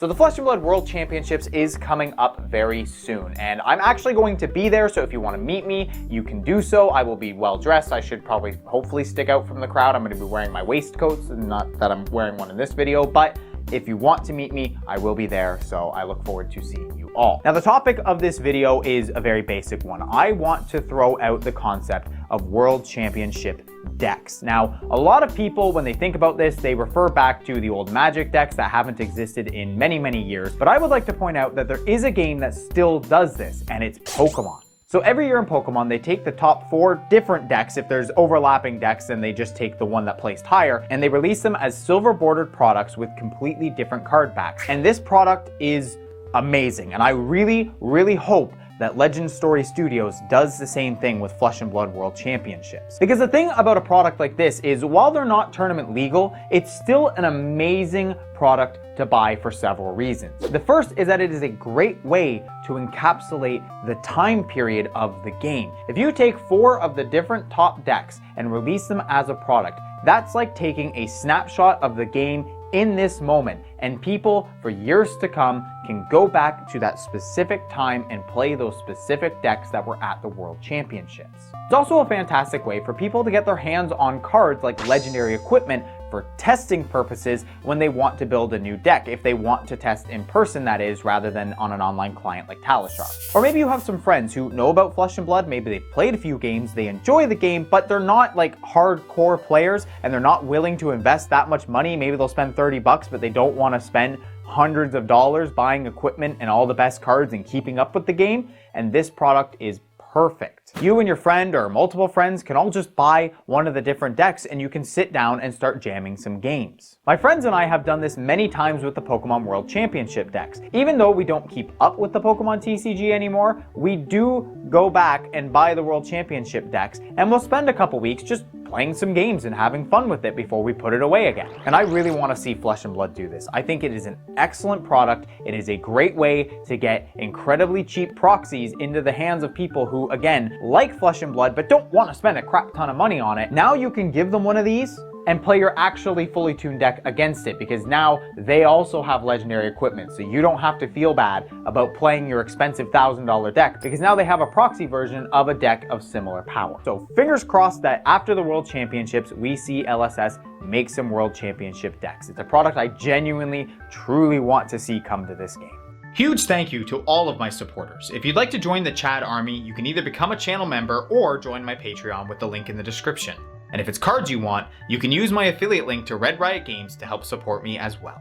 So the Flesh and Blood World Championships is coming up very soon, and I'm actually going to be there, so if you want to meet me, you can do so. I will be well dressed. I should probably hopefully stick out from the crowd. I'm going to be wearing my waistcoats, not that I'm wearing one in this video, but if you want to meet me, I will be there, so I look forward to seeing you all. Now, the topic of this video is a very basic one. I want to throw out the concept of World Championship decks. Now, a lot of people, when they think about this, they refer back to the old Magic decks that haven't existed in many, many years. But I would like to point out that there is a game that still does this, and it's Pokemon. So every year in Pokemon, they take the top 4 different decks. If there's overlapping decks, then they just take the one that placed higher, and they release them as silver bordered products with completely different card backs. And this product is amazing, and I really, really hope that Legend Story Studios does the same thing with Flesh and Blood World Championships. Because the thing about a product like this is, while they're not tournament legal, it's still an amazing product to buy for several reasons. The first is that it is a great way to encapsulate the time period of the game. If you take 4 of the different top decks and release them as a product, that's like taking a snapshot of the game in this moment, and people for years to come can go back to that specific time and play those specific decks that were at the World Championships. It's also a fantastic way for people to get their hands on cards like legendary equipment for testing purposes when they want to build a new deck, if they want to test in person, that is, rather than on an online client like Talishar. Or maybe you have some friends who know about Flesh and Blood, maybe they've played a few games, they enjoy the game, but they're not like hardcore players and they're not willing to invest that much money. Maybe they'll spend 30 bucks, but they don't want to spend hundreds of dollars buying equipment and all the best cards and keeping up with the game, and this product is perfect. You and your friend or multiple friends can all just buy one of the different decks and you can sit down and start jamming some games. My friends and I have done this many times with the Pokemon World Championship decks. Even though we don't keep up with the Pokemon TCG anymore, we do go back and buy the World Championship decks, and we'll spend a couple weeks just playing some games and having fun with it before we put it away again. And I really want to see Flesh and Blood do this. I think it is an excellent product. It is a great way to get incredibly cheap proxies into the hands of people who, again, like Flesh and Blood but don't want to spend a crap ton of money on it. Now you can give them one of these and play your actually fully tuned deck against it, because now they also have legendary equipment, so you don't have to feel bad about playing your expensive $1,000 deck, because now they have a proxy version of a deck of similar power. So fingers crossed that after the World Championships, we see LSS make some World Championship decks. It's a product I genuinely, truly want to see come to this game. Huge thank you to all of my supporters. If you'd like to join the Chad Army, you can either become a channel member or join my Patreon with the link in the description. And if it's cards you want, you can use my affiliate link to Red Riot Games to help support me as well.